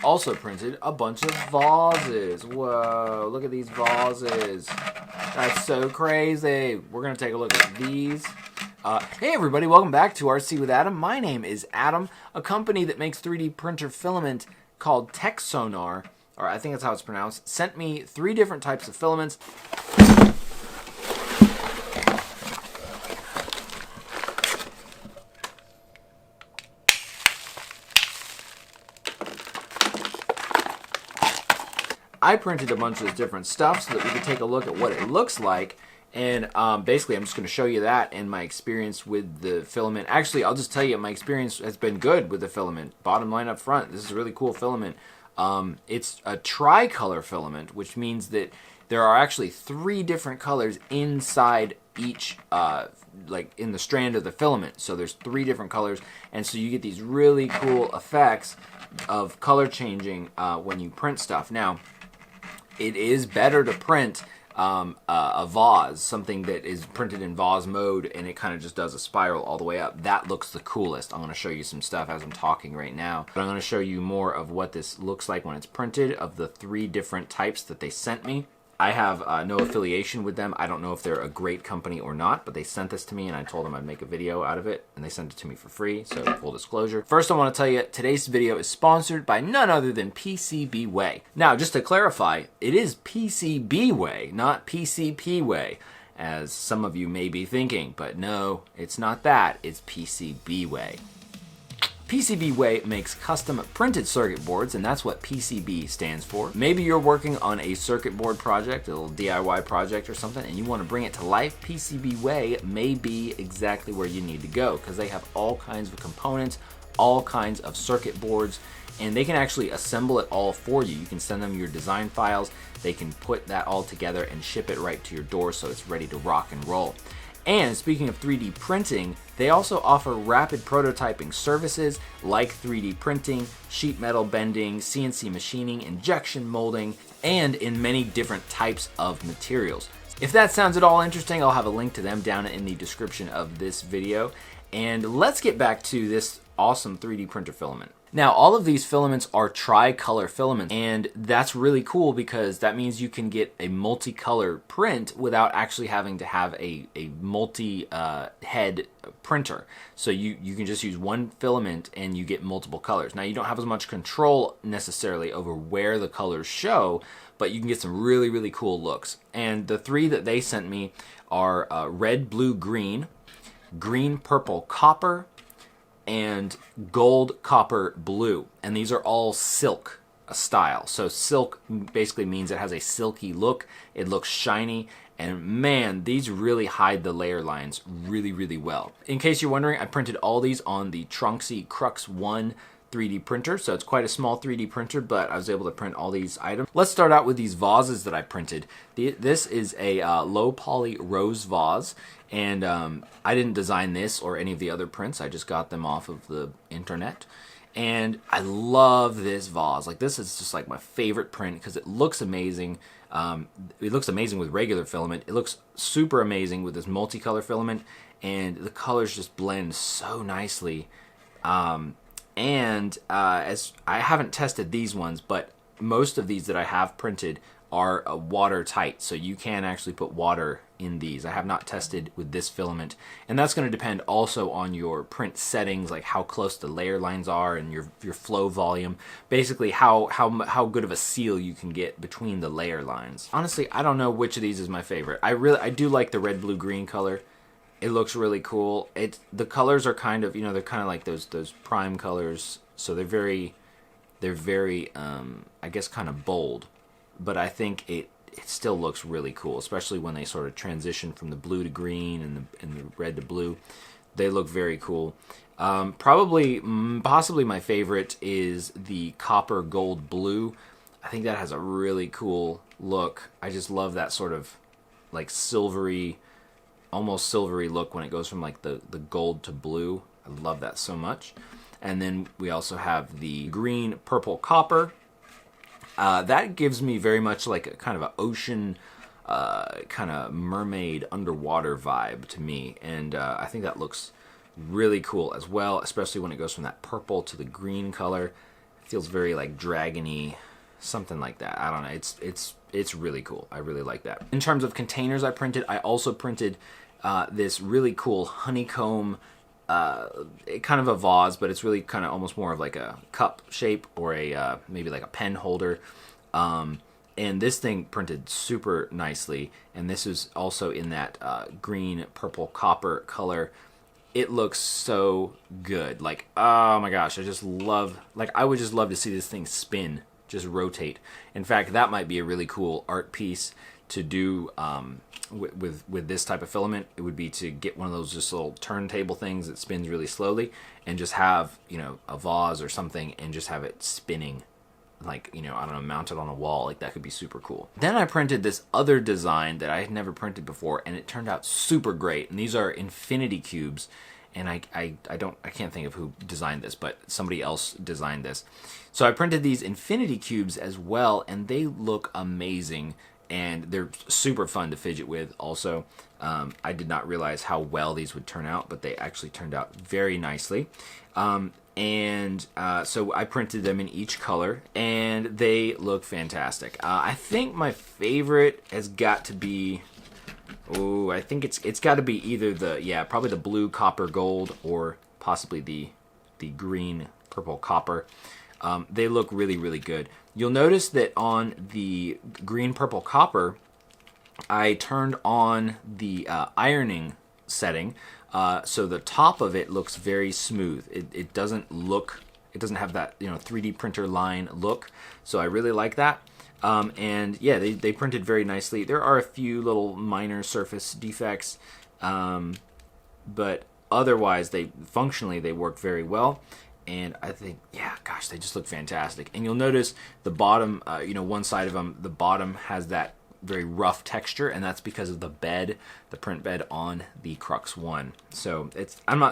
also printed a bunch of vases. Whoa, look at these vases. That's so crazy. We're going to take a look at these. Hey everybody, welcome back to RC with Adam. My name is Adam. A company that makes 3D printer filament called TECSONAR, or I think that's how it's pronounced, sent me 3 different types of filaments. I printed a bunch of this different stuff so that we could take a look at what it looks like. And basically, I'm just going to show you that and my experience with the filament. Actually, I'll just tell you, my experience has been good with the filament. Bottom line up front, this is a really cool filament. It's a tricolor filament, which means that there are actually 3 different colors inside each, like in the strand of the filament. So there's 3 different colors, and so you get these really cool effects of color changing when you print stuff. Now, it is better to print a vase, something that is printed in vase mode, and it kind of just does a spiral all the way up. That looks the coolest. I'm going to show you some stuff as I'm talking right now. But I'm going to show you more of what this looks like when it's printed, of the 3 different types that they sent me. I have no affiliation with them. I don't know if they're a great company or not, but they sent this to me and I told them I'd make a video out of it, and they sent it to me for free, so full disclosure. First, I want to tell you, today's video is sponsored by none other than PCBWay. Now, just to clarify, it is PCBWay, not PCPWay, as some of you may be thinking, but no, it's not that, it's PCBWay. PCBWay makes custom printed circuit boards, and that's what PCB stands for. Maybe you're working on a circuit board project, a little DIY project or something, and you want to bring it to life. PCBWay may be exactly where you need to go, because they have all kinds of components, all kinds of circuit boards, and they can actually assemble it all for you. You can send them your design files, they can put that all together and ship it right to your door so it's ready to rock and roll. And speaking of 3D printing, they also offer rapid prototyping services like 3D printing, sheet metal bending, CNC machining, injection molding, and in many different types of materials. If that sounds at all interesting, I'll have a link to them down in the description of this video. And let's get back to this awesome 3D printer filament. Now, all of these filaments are tricolor filaments, and that's really cool because that means you can get a multicolor print without actually having to have a multi-head printer. So you can just use one filament and you get multiple colors. Now, you don't have as much control necessarily over where the colors show, but you can get some really, really cool looks. And the 3 that they sent me are red, blue, green, green, purple, copper, and gold, copper, blue. And these are all silk style. So silk basically means it has a silky look. It looks shiny. And man, these really hide the layer lines really, really well. In case you're wondering, I printed all these on the Tronxy Crux 1 3D printer. So it's quite a small 3D printer, but I was able to print all these items. Let's start out with these vases that I printed. This is a low poly rose vase. And I didn't design this or any of the other prints. I just got them off of the internet. And I love this vase. Like, this is just like my favorite print because it looks amazing. It looks amazing with regular filament. It looks super amazing with this multicolor filament. And the colors just blend so nicely. As I haven't tested these ones, but most of these that I have printed are watertight, so you can actually put water in these. I have not tested with this filament, and that's going to depend also on your print settings, like how close the layer lines are and your flow volume. Basically, how good of a seal you can get between the layer lines. Honestly, I don't know which of these is my favorite. I do like the red, blue, green color. It looks really cool. The colors are kind of, they're kind of like those prime colors, so they're very I guess kind of bold. But I think it still looks really cool, especially when they sort of transition from the blue to green and the red to blue. They look very cool. Possibly my favorite is the copper gold blue. I think that has a really cool look. I just love that sort of like silvery, almost silvery look when it goes from like the gold to blue. I love that so much. And then we also have the green, purple, copper. That gives me very much like a kind of an ocean, kind of mermaid underwater vibe to me. And I think that looks really cool as well, especially when it goes from that purple to the green color. Feels very like dragony, something like that. I don't know. It's really cool. I really like that. In terms of containers I also printed this really cool honeycomb, kind of a vase, but it's really kind of almost more of like a cup shape or a maybe like a pen holder. And this thing printed super nicely, and this is also in that green, purple, copper color. It looks so good. Like, oh my gosh, I just love, like, I would just love to see this thing spin, just rotate. In fact, that might be a really cool art piece to do with this type of filament. It would be to get one of those just little turntable things that spins really slowly, and just have, you know, a vase or something, and just have it spinning, like, you know, I don't know, mounted on a wall. Like, that could be super cool. Then I printed this other design that I had never printed before, and it turned out super great. And these are infinity cubes, and I can't think of who designed this, but somebody else designed this. So I printed these infinity cubes as well, and they look amazing, and they're super fun to fidget with also. I did not realize how well these would turn out, but they actually turned out very nicely. So I printed them in each color, and they look fantastic. I think my favorite has got to be, I think it's got to be either probably the blue, copper, gold, or possibly the green, purple, copper. They look really, really good. You'll notice that on the green, purple, copper, I turned on the ironing setting. So the top of it looks very smooth. It doesn't have that, you know, 3D printer line look. So I really like that. And yeah, they printed very nicely. There are a few little minor surface defects, but otherwise functionally they work very well. And I think, yeah, gosh, they just look fantastic. And you'll notice the bottom, you know, one side of them, the bottom has that very rough texture, and that's because of the bed, the print bed on the Crux One. So it's kind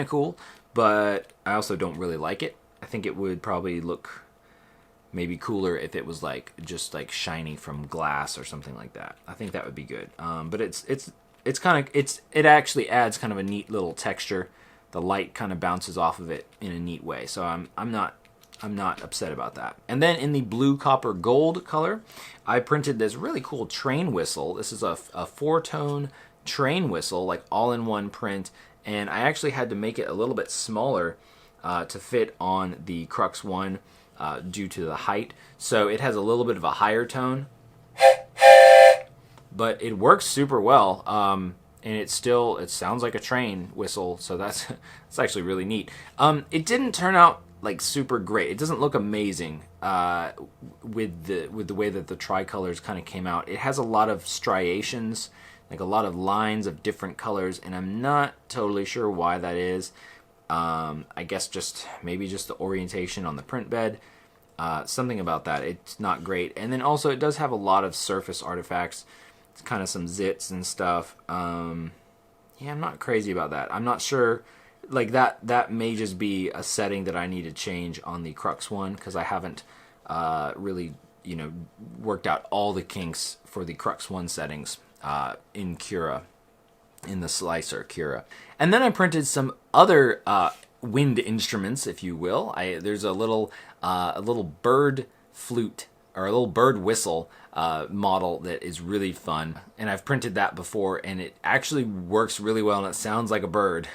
of cool, but I also don't really like it. I think it would probably look maybe cooler if it was like just like shiny from glass or something like that. I think that would be good. But it actually adds kind of a neat little texture. The light kind of bounces off of it in a neat way. So I'm not upset about that. And then in the blue, copper, gold color, I printed this really cool train whistle. This is a 4-tone train whistle, like all-in-one print, and I actually had to make it a little bit smaller to fit on the Crux One due to the height. So it has a little bit of a higher tone, but it works super well. And it sounds like a train whistle, so that's actually really neat. It didn't turn out like super great. It doesn't look amazing with the way that the tricolors kind of came out. It has a lot of striations, like a lot of lines of different colors, and I'm not totally sure why that is. I guess maybe just the orientation on the print bed. Something about that. It's not great. And then also it does have a lot of surface artifacts. It's kind of some zits and stuff. Yeah, I'm not crazy about that. I'm not sure. Like that may just be a setting that I need to change on the Crux One, because I haven't really, you know, worked out all the kinks for the Crux One settings in Cura, in the slicer Cura. And then I printed some other wind instruments, if you will. There's a little bird flute, or a little bird whistle model that is really fun, and I've printed that before, and it actually works really well, and it sounds like a bird.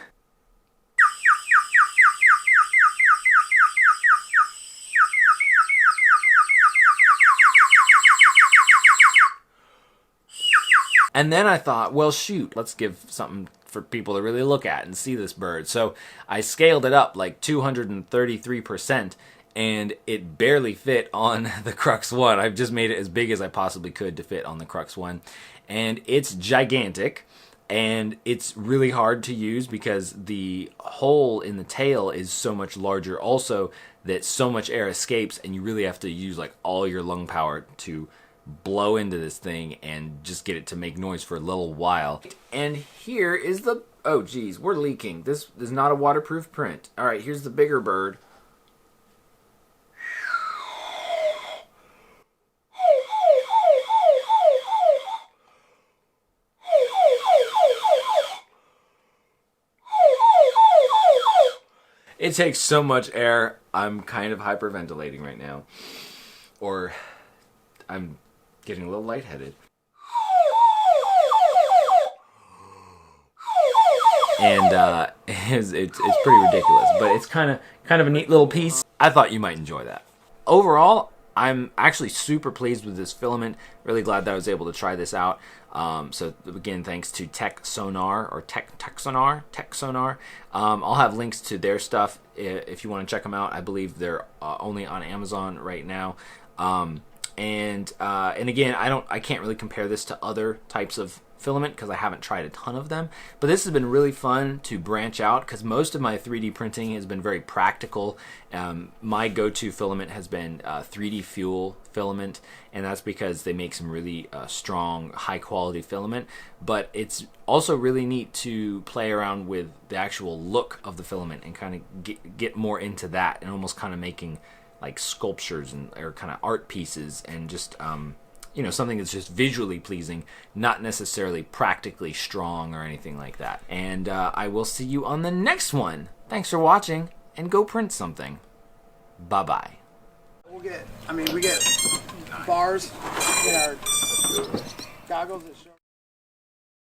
And then I thought, well, shoot, let's give something for people to really look at and see this bird. So I scaled it up like 233%, and it barely fit on the Crux One. I've just made it as big as I possibly could to fit on the Crux One. And it's gigantic, and it's really hard to use because the hole in the tail is so much larger also, that so much air escapes, and you really have to use like all your lung power to blow into this thing and just get it to make noise for a little while. And here is the, oh geez, we're leaking. This is not a waterproof print. All right, here's the bigger bird. It takes so much air. I'm kind of hyperventilating right now. Or I'm getting a little lightheaded. And it's pretty ridiculous, but it's kind of a neat little piece. I thought you might enjoy that. Overall, I'm actually super pleased with this filament. Really glad that I was able to try this out. So again, thanks to TECSONAR or TECSONAR. I'll have links to their stuff if you want to check them out. I believe they're only on Amazon right now. And again, I can't really compare this to other types of filament because I haven't tried a ton of them, but this has been really fun to branch out because most of my 3D printing has been very practical. My go-to filament has been 3D Fuel filament, and that's because they make some really strong, high-quality filament, but it's also really neat to play around with the actual look of the filament and kind of get more into that and almost kind of making like sculptures or kind of art pieces and just you know, something that's just visually pleasing, not necessarily practically strong or anything like that. And I will see you on the next one. Thanks for watching, and go print something. Bye-bye. We get bars in our goggles that show